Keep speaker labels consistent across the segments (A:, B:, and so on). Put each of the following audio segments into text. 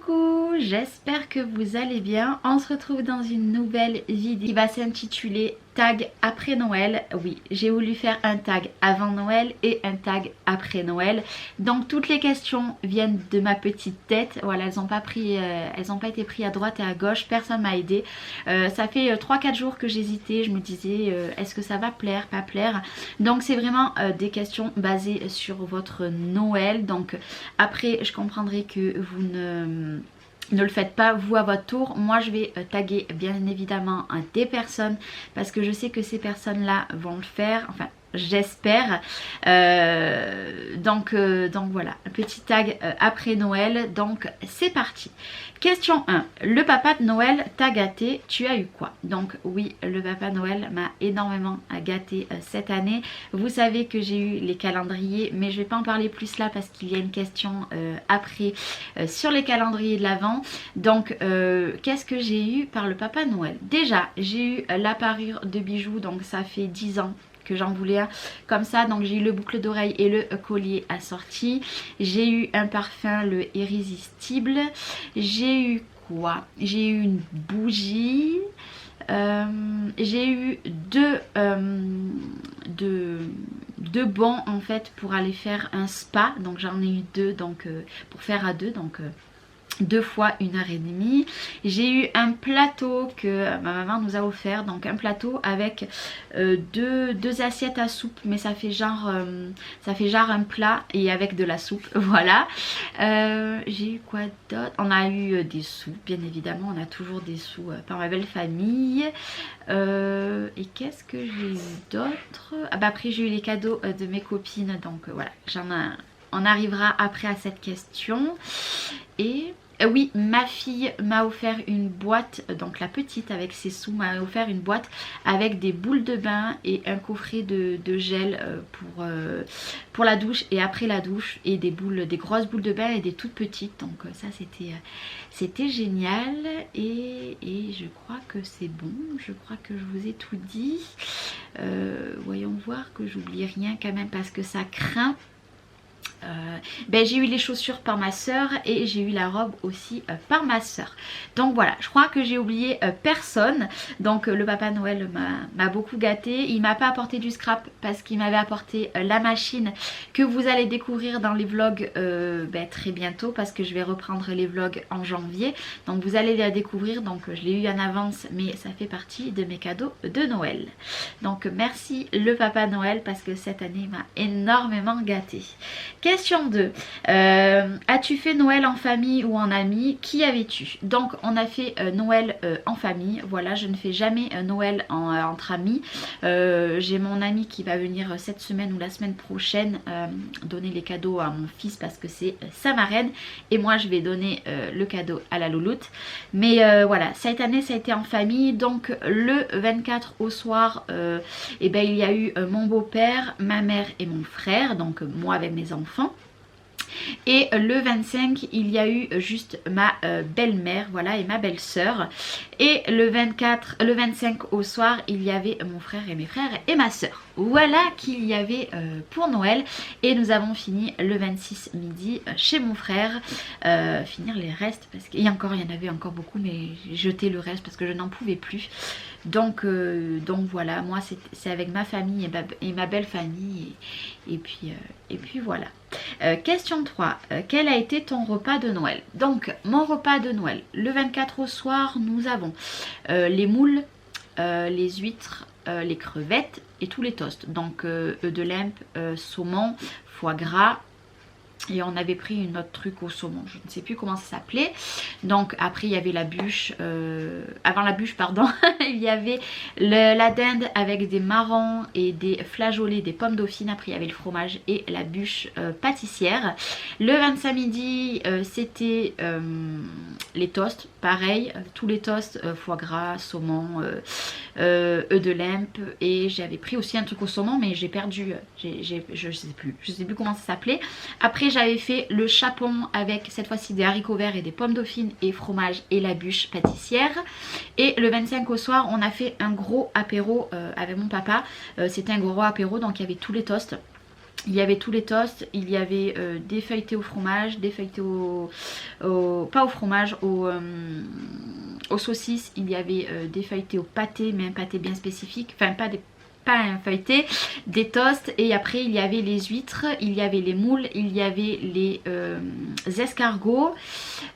A: Coucou, j'espère que vous allez bien. On se retrouve dans une nouvelle vidéo qui va s'intituler tag après Noël. Oui, j'ai voulu faire un tag avant Noël et un tag après Noël. Donc toutes les questions viennent de ma petite tête. Voilà, elles n'ont pas été prises à droite et à gauche. Personne m'a aidé. Ça fait 3-4 jours que j'hésitais. Je me disais est-ce que ça va plaire, pas plaire. Donc c'est vraiment des questions basées sur votre Noël. Donc après je comprendrai que vous ne le faites pas vous à votre tour. Moi je vais taguer bien évidemment des personnes parce que je sais que ces personnes là vont le faire, enfin j'espère. Donc voilà, un petit tag après Noël. Donc c'est parti. Question 1. Le papa de Noël t'a gâté, tu as eu quoi? Donc oui, le papa Noël m'a énormément gâté cette année. Vous savez que j'ai eu les calendriers, mais je vais pas en parler plus là parce qu'il y a une question après sur les calendriers de l'Avent. Donc qu'est-ce que j'ai eu par le papa Noël? Déjà j'ai eu la parure de bijoux, donc ça fait 10 ans que j'en voulais un comme ça. Donc j'ai eu le boucle d'oreille et le collier assorti. J'ai eu un parfum, le irrésistible. J'ai eu quoi? J'ai eu une bougie. J'ai eu deux bons en fait pour aller faire un spa. Donc j'en ai eu deux donc pour faire à deux. Donc 2 fois 1h30. J'ai eu un plateau que ma maman nous a offert, donc un plateau avec deux assiettes à soupe, mais ça fait genre un plat et avec de la soupe. Voilà. J'ai eu quoi d'autre? On a eu des sous, bien évidemment, on a toujours des sous par ma belle famille. Et qu'est-ce que j'ai eu d'autre? Ah bah après j'ai eu les cadeaux de mes copines, donc voilà, on arrivera après à cette question. Et oui, ma fille m'a offert une boîte, donc la petite avec ses sous m'a offert une boîte avec des boules de bain et un coffret de gel pour la douche et après la douche, et des grosses boules de bain et des toutes petites. Donc ça c'était génial. Et je crois que c'est bon, je crois que je vous ai tout dit. Voyons voir que j'oublie rien quand même parce que ça craint. J'ai eu les chaussures par ma soeur et j'ai eu la robe aussi par ma soeur. Donc voilà, je crois que j'ai oublié personne. Donc le papa Noël m'a beaucoup gâté. Il m'a pas apporté du scrap parce qu'il m'avait apporté la machine que vous allez découvrir dans les vlogs très bientôt, parce que je vais reprendre les vlogs en janvier. Donc vous allez la découvrir. Donc je l'ai eu en avance, mais ça fait partie de mes cadeaux de Noël. Donc merci le papa Noël parce que cette année m'a énormément gâté. Question 2. As-tu fait Noël en famille ou en amis? Qui avais-tu? Donc on a fait Noël en famille. Voilà, je ne fais jamais Noël entre amis. J'ai mon ami qui va venir cette semaine ou la semaine prochaine donner les cadeaux à mon fils parce que c'est sa marraine. Et moi je vais donner le cadeau à la louloute. Mais voilà, cette année ça a été en famille. Donc le 24 au soir, il y a eu mon beau-père, ma mère et mon frère. Donc moi avec mes enfants. Et le 25 il y a eu juste ma belle-mère, voilà, et ma belle-sœur. Et le 25 au soir il y avait mon frère et mes frères et ma soeur. Voilà qu'il y avait pour Noël. Et nous avons fini le 26 midi chez mon frère, finir les restes parce qu'il y en avait encore beaucoup, mais j'ai jeté le reste parce que je n'en pouvais plus. Donc voilà, moi c'est avec ma famille et ma belle famille et puis voilà. Question 3. Quel a été ton repas de Noël? Donc mon repas de Noël, le 24 au soir, nous avons les moules, les huîtres, les crevettes et tous les toasts. Donc œufs de limpe, saumon, foie gras. Et on avait pris une autre truc au saumon, je ne sais plus comment ça s'appelait. Donc après il y avait la bûche, avant la bûche pardon, il y avait la dinde avec des marrons et des flageolets, des pommes dauphines. Après il y avait le fromage et la bûche pâtissière. Le 25 midi c'était les toasts, pareil, tous les toasts, foie gras, saumon, œufs de limpe. Et j'avais pris aussi un truc au saumon mais j'ai perdu, je sais plus comment ça s'appelait. Après j'avais fait le chapon avec cette fois-ci des haricots verts et des pommes dauphines et fromage et la bûche pâtissière. Et le 25 au soir on a fait un gros apéro avec mon papa. C'était un gros apéro, donc il y avait tous les toasts. Il y avait tous les toasts, il y avait des feuilletés au fromage, des feuilletés pas au fromage, aux saucisses, il y avait des feuilletés au pâté, mais un pâté bien spécifique, enfin pas un feuilleté, des toasts, et après il y avait les huîtres, il y avait les moules, il y avait les escargots,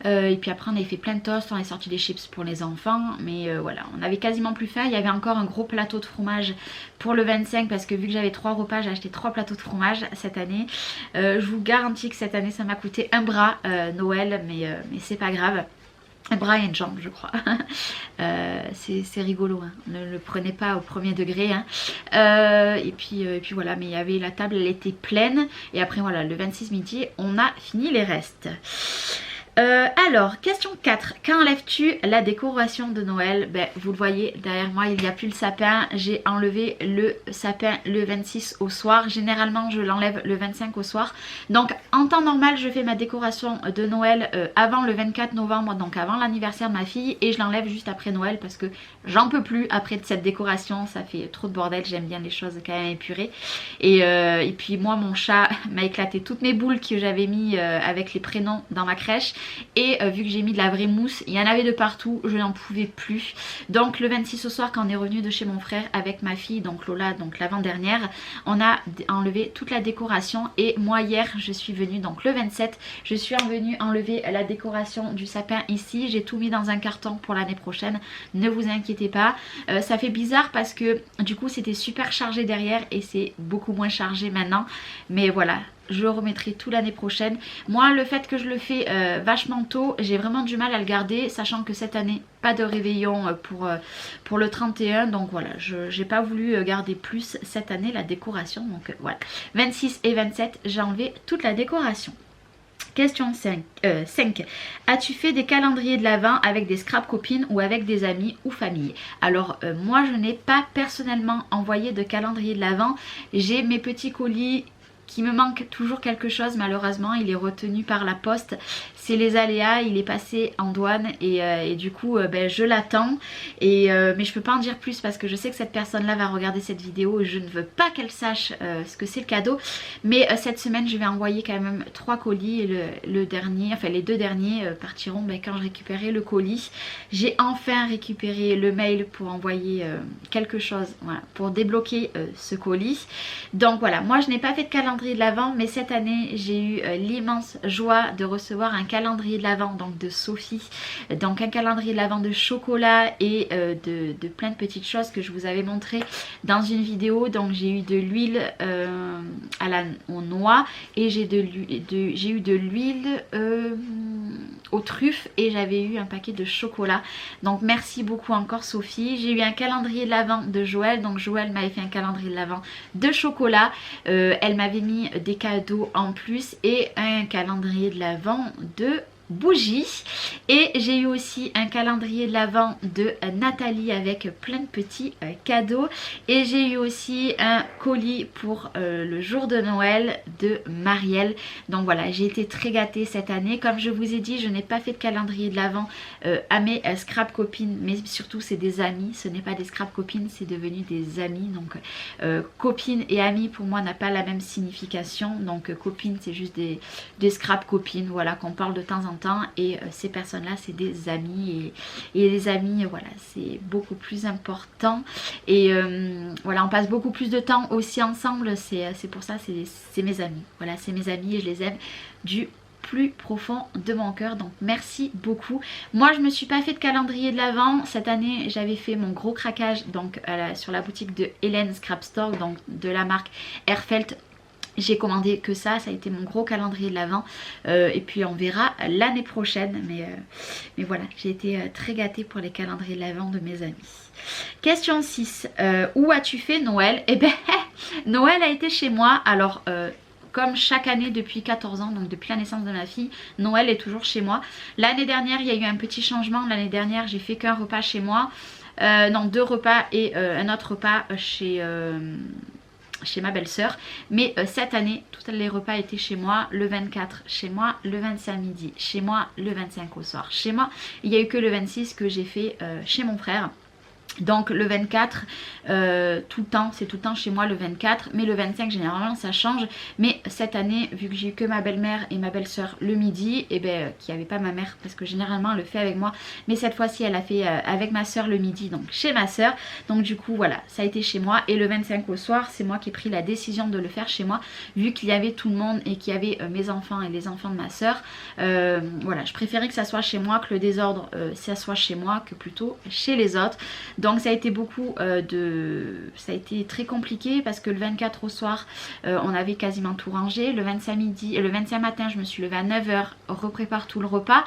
A: et puis après on avait fait plein de toasts, on a sorti des chips pour les enfants, mais voilà, on avait quasiment plus faim. Il y avait encore un gros plateau de fromage pour le 25 parce que vu que j'avais 3 repas, j'ai acheté 3 plateaux de fromage cette année. Je vous garantis que cette année ça m'a coûté un bras Noël, mais c'est pas grave. Un bras et une jambe, je crois. C'est rigolo, hein. Ne le prenez pas au premier degré, hein. Et puis voilà, mais il y avait la table, elle était pleine. Et après voilà, le 26 midi, on a fini les restes. Alors, question 4. Quand enlèves-tu la décoration de Noël? Ben, vous le voyez, derrière moi, il n'y a plus le sapin. J'ai enlevé le sapin le 26 au soir. Généralement, je l'enlève le 25 au soir. Donc, en temps normal, je fais ma décoration de Noël avant le 24 novembre, donc avant l'anniversaire de ma fille. Et je l'enlève juste après Noël parce que j'en peux plus après de cette décoration. Ça fait trop de bordel. J'aime bien les choses quand même épurées. Et puis moi, mon chat m'a éclaté toutes mes boules que j'avais mis avec les prénoms dans ma crèche. Et vu que j'ai mis de la vraie mousse, il y en avait de partout, je n'en pouvais plus. Donc le 26 au soir, quand on est revenu de chez mon frère avec ma fille, donc Lola, donc l'avant-dernière, on a enlevé toute la décoration. Et moi hier, je suis venue, donc le 27, je suis venue enlever la décoration du sapin ici. J'ai tout mis dans un carton pour l'année prochaine, ne vous inquiétez pas. Ça fait bizarre parce que du coup c'était super chargé derrière et c'est beaucoup moins chargé maintenant. Mais voilà, je remettrai tout l'année prochaine. Moi, le fait que je le fais vachement tôt, j'ai vraiment du mal à le garder, sachant que cette année, pas de réveillon pour le 31. Donc voilà, je n'ai pas voulu garder plus cette année la décoration. Donc voilà, 26 et 27, j'ai enlevé toute la décoration. Question 5. As-tu fait des calendriers de l'Avent avec des scrap copines ou avec des amis ou famille? Alors moi, je n'ai pas personnellement envoyé de calendrier de l'Avent. J'ai mes petits colis qui me manque toujours quelque chose, malheureusement il est retenu par la poste, c'est les aléas, il est passé en douane et du coup ben, je l'attends mais je peux pas en dire plus parce que je sais que cette personne là va regarder cette vidéo et je ne veux pas qu'elle sache ce que c'est le cadeau, mais cette semaine je vais envoyer quand même 3 colis et le dernier, enfin les 2 derniers partiront ben, quand je récupérerai le colis. J'ai enfin récupéré le mail pour envoyer quelque chose, voilà, pour débloquer ce colis. Donc voilà, moi je n'ai pas fait de calendrier de l'Avent, mais cette année j'ai eu l'immense joie de recevoir un calendrier de l'Avent donc de Sophie, donc un calendrier de l'Avent de chocolat et de plein de petites choses que je vous avais montré dans une vidéo. Donc j'ai eu de l'huile aux noix et j'ai eu de l'huile aux truffes et j'avais eu un paquet de chocolat. Donc merci beaucoup encore Sophie. J'ai eu un calendrier de l'Avent de Joël, donc Joël m'avait fait un calendrier de l'Avent de chocolat, elle m'avait mis des cadeaux en plus et un calendrier de l'Avent de bougies. Et j'ai eu aussi un calendrier de l'Avent de Nathalie avec plein de petits cadeaux. Et j'ai eu aussi un colis pour le jour de Noël de Marielle. Donc voilà, j'ai été très gâtée cette année. Comme je vous ai dit, je n'ai pas fait de calendrier de l'Avent à mes scrap copines, mais surtout c'est des amis. Ce n'est pas des scrap copines, c'est devenu des amis. Donc copine et ami pour moi n'a pas la même signification. Donc copine c'est juste des scrap copines, voilà, qu'on parle de temps en temps, et ces personnes là c'est des amis et les amis voilà c'est beaucoup plus important et voilà on passe beaucoup plus de temps aussi ensemble, c'est pour ça c'est mes amis, voilà c'est mes amis et je les aime du plus profond de mon cœur. Donc merci beaucoup. Moi je me suis pas fait de calendrier de l'Avent cette année, j'avais fait mon gros craquage donc sur la boutique de Hélène Scrap Store, donc de la marque Airfelt. J'ai commandé que ça a été mon gros calendrier de l'Avent et puis on verra l'année prochaine, mais voilà, j'ai été très gâtée pour les calendriers de l'Avent de mes amis. Question 6, où as-tu fait Noël? Eh ben Noël a été chez moi, alors comme chaque année depuis 14 ans, donc depuis la naissance de ma fille, Noël est toujours chez moi. L'année dernière il y a eu un petit changement, l'année dernière j'ai fait qu'un repas chez moi, non 2 repas et un autre repas chez ma belle-sœur, mais cette année tous les repas étaient chez moi, le 24 chez moi, le 25 midi chez moi, le 25 au soir chez moi. Il n'y a eu que le 26 que j'ai fait chez mon frère. Donc le 24, tout le temps, c'est tout le temps chez moi le 24, mais le 25 généralement ça change. Mais cette année, vu que j'ai eu que ma belle-mère et ma belle-sœur le midi, et ben qu'il n'y avait pas ma mère, parce que généralement elle le fait avec moi, mais cette fois-ci elle a fait avec ma soeur le midi, donc chez ma soeur. Donc du coup voilà, ça a été chez moi. Et le 25 au soir, c'est moi qui ai pris la décision de le faire chez moi, vu qu'il y avait tout le monde et qu'il y avait mes enfants et les enfants de ma soeur. Voilà, je préférais que ça soit chez moi, que le désordre ça soit chez moi, que plutôt chez les autres. Donc ça a été beaucoup ça a été très compliqué parce que le 24 au soir on avait quasiment tout rangé. Le 25 midi, le 25 matin je me suis levée à 9 h, reprépare tout le repas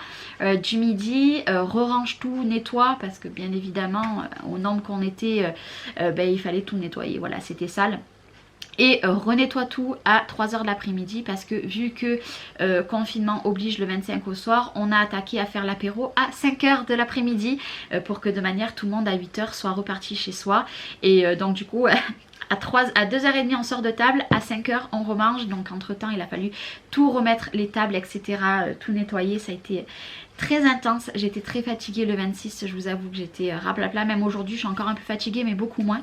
A: du midi, re-range tout, nettoie, parce que bien évidemment au nombre qu'on était il fallait tout nettoyer, voilà, c'était sale. Et renettoie tout à 3 h de l'après-midi, parce que vu que confinement oblige le 25 au soir, on a attaqué à faire l'apéro à 5 h de l'après-midi pour que de manière tout le monde à 8 h soit reparti chez soi. Et donc du coup à 2h30 on sort de table, à 5 h on remange. Donc entre temps il a fallu tout remettre, les tables etc, tout nettoyer. Ça a été très intense, j'étais très fatiguée le 26, je vous avoue que j'étais raplapla. Même aujourd'hui je suis encore un peu fatiguée mais beaucoup moins.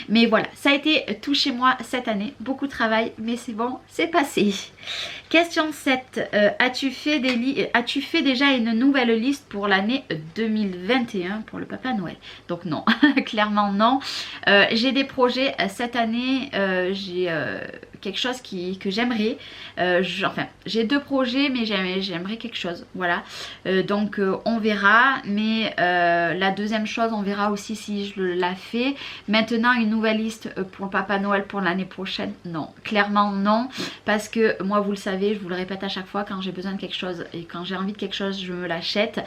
A: Mais voilà, ça a été tout chez moi cette année, beaucoup de travail, mais c'est bon, c'est passé. Question 7, as-tu fait déjà une nouvelle liste pour l'année 2021 pour le Papa Noël? Donc non, clairement non. J'ai des projets cette année, j'ai quelque chose que j'aimerais. Enfin, j'ai 2 projets, mais j'aimerais quelque chose, voilà. Donc on verra, mais la deuxième chose, on verra aussi si je la fais. Maintenant, une nouvelle liste pour le Papa Noël pour l'année prochaine, non, clairement non, parce que moi vous le savez, je vous le répète à chaque fois, quand j'ai besoin de quelque chose et quand j'ai envie de quelque chose je me l'achète.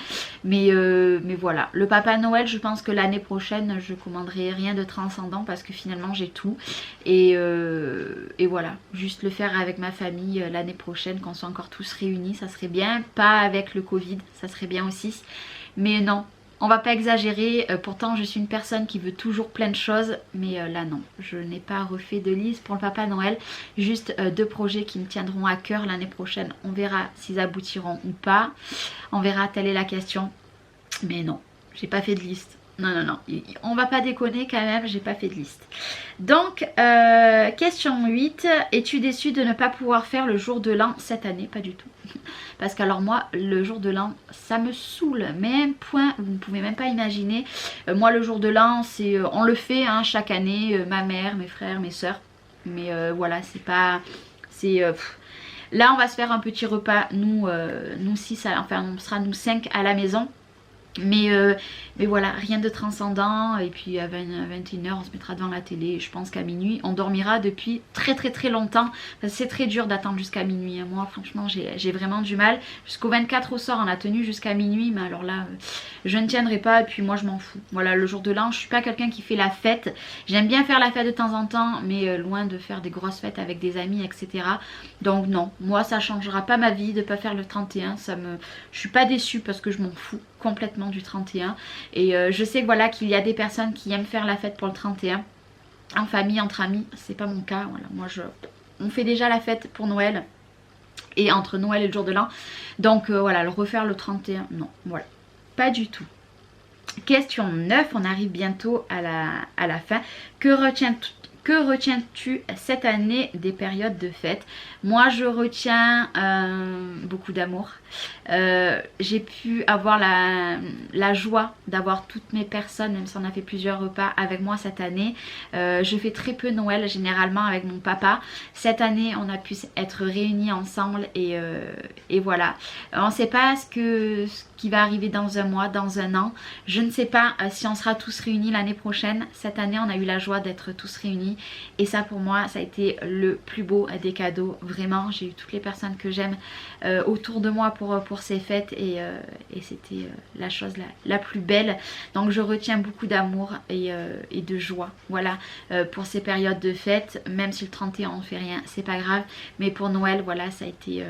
A: Mais voilà, le Papa Noël, je pense que l'année prochaine je commanderai rien de transcendant, parce que finalement j'ai tout. Et voilà, juste le faire avec ma famille l'année prochaine, qu'on soit encore tous réunis, ça serait bien. Pas avec le Covid, ça serait bien aussi, mais non, on va pas exagérer. Pourtant je suis une personne qui veut toujours plein de choses, mais là non, je n'ai pas refait de liste pour le Papa Noël. Juste 2 projets qui me tiendront à cœur l'année prochaine. On verra s'ils aboutiront ou pas, on verra, telle est la question. Mais non, j'ai pas fait de liste. Non, non, non, on va pas déconner quand même, j'ai pas fait de liste. Donc, question 8, es-tu déçue de ne pas pouvoir faire le jour de l'an cette année? Pas du tout. Parce qu'alors moi, le jour de l'an, ça me saoule. Mais un point, vous ne pouvez même pas imaginer. Moi, le jour de l'an, c'est, on le fait hein, chaque année, ma mère, mes frères, mes soeurs. Mais voilà, c'est pas... c'est... là, on va se faire un petit repas, nous 6, enfin on sera nous 5 à la maison. Mais voilà, rien de transcendant. Et puis à 21 h on se mettra devant la télé. Je pense qu'à minuit on dormira depuis très très très longtemps. C'est très dur d'attendre jusqu'à minuit. Moi franchement j'ai vraiment du mal. Jusqu'au 24 au soir on a tenu jusqu'à minuit. Mais alors là je ne tiendrai pas. Et puis moi je m'en fous. Voilà, le jour de l'an je suis pas quelqu'un qui fait la fête. J'aime bien faire la fête de temps en temps, mais loin de faire des grosses fêtes avec des amis etc. Donc non, moi ça changera pas ma vie de pas faire le 31. Je suis pas déçue parce que je m'en fous complètement du 31. Et je sais que voilà qu'il y a des personnes qui aiment faire la fête pour le 31 en famille, entre amis. C'est pas mon cas. Voilà, moi on fait déjà la fête pour Noël et entre Noël et le jour de l'an. Donc voilà, le refaire le 31, non, voilà, pas du tout. Question 9, on arrive bientôt à la fin. Que retiens-tu cette année des périodes de fête? Moi je retiens beaucoup d'amour. J'ai pu avoir la joie d'avoir toutes mes personnes, même si on a fait plusieurs repas avec moi cette année. Je fais très peu Noël généralement avec mon papa. Cette année on a pu être réunis ensemble et voilà. On ne sait pas ce qui va arriver dans un mois, dans un an. Je ne sais pas si on sera tous réunis l'année prochaine. Cette année on a eu la joie d'être tous réunis et ça pour moi ça a été le plus beau des cadeaux. Vraiment, j'ai eu toutes les personnes que j'aime autour de moi pour ces fêtes et c'était la chose la plus belle. Donc je retiens beaucoup d'amour et de joie, voilà, pour ces périodes de fête. Même si le 31 on fait rien, c'est pas grave, mais pour Noël voilà, ça a été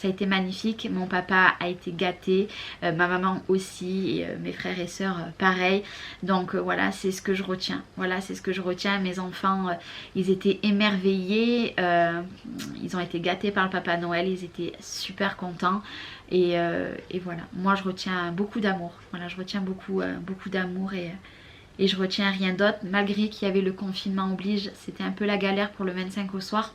A: Ça a été magnifique, mon papa a été gâté, ma maman aussi, et mes frères et sœurs pareil. Donc voilà, c'est ce que je retiens. Voilà, c'est ce que je retiens. Mes enfants, ils étaient émerveillés, ils ont été gâtés par le Papa Noël, ils étaient super contents. Et voilà, moi je retiens beaucoup d'amour. Voilà, je retiens beaucoup d'amour et je retiens rien d'autre. Malgré qu'il y avait le confinement oblige, c'était un peu la galère pour le 25 au soir.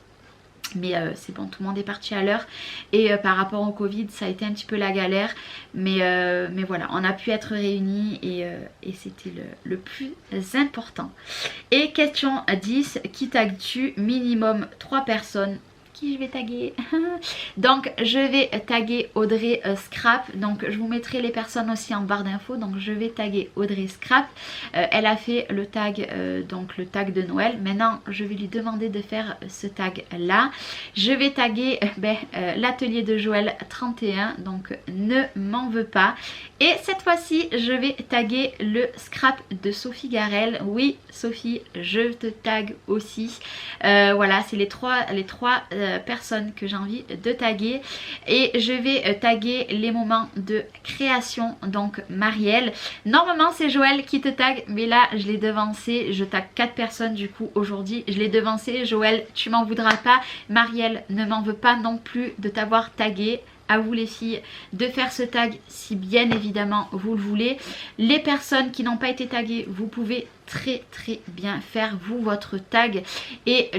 A: Mais c'est bon, tout le monde est parti à l'heure. Et par rapport au Covid, ça a été un petit peu la galère. Mais voilà, on a pu être réunis et c'était le plus important. Et question 10, qui tagues-tu? Minimum 3 personnes. Qui je vais taguer? Donc je vais taguer Audrey Scrap. Donc je vous mettrai les personnes aussi en barre d'infos. Donc je vais taguer Audrey Scrap. Elle a fait le tag, donc le tag de Noël. Maintenant je vais lui demander de faire ce tag là. Je vais taguer l'atelier de Joël 31. Donc ne m'en veux pas. Et cette fois-ci je vais taguer le scrap de Sophie Garel. Oui Sophie, je te tag aussi. Voilà, c'est les trois personnes que j'ai envie de taguer. Et je vais taguer les moments de création. Donc Marielle, normalement c'est Joël qui te tag, mais là je l'ai devancé. Je tag 4 personnes du coup aujourd'hui. Je l'ai devancé. Joël, tu m'en voudras pas. Marielle ne m'en veut pas non plus de t'avoir tagué. À vous les filles de faire ce tag si bien évidemment vous le voulez. Les personnes qui n'ont pas été taguées, vous pouvez très bien faire vous votre tag et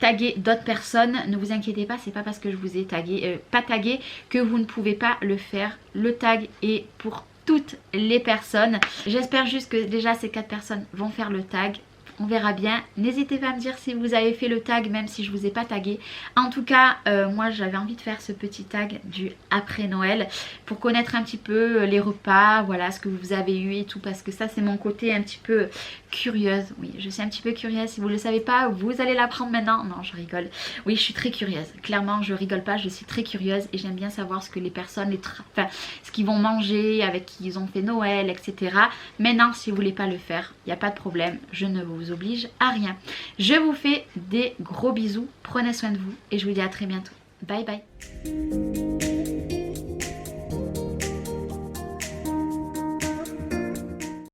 A: taguer d'autres personnes. Ne vous inquiétez pas, c'est pas parce que je vous ai tagué, pas tagué que vous ne pouvez pas le faire. Le tag est pour toutes les personnes. J'espère juste que déjà ces 4 personnes vont faire le tag. On verra bien. N'hésitez pas à me dire si vous avez fait le tag, même si je ne vous ai pas tagué. En tout cas, moi j'avais envie de faire ce petit tag du après Noël pour connaître un petit peu les repas, voilà ce que vous avez eu et tout, parce que ça c'est mon côté un petit peu curieuse. Oui, je suis un petit peu curieuse. Si vous ne le savez pas, vous allez l'apprendre maintenant. Non, je rigole. Oui, je suis très curieuse. Clairement, je rigole pas. Je suis très curieuse et j'aime bien savoir ce que les personnes, ce qu'ils vont manger, avec qui ils ont fait Noël, etc. Maintenant, si vous voulez pas le faire, il n'y a pas de problème. Je ne vous oblige à rien. Je vous fais des gros bisous. Prenez soin de vous et je vous dis à très bientôt. Bye bye.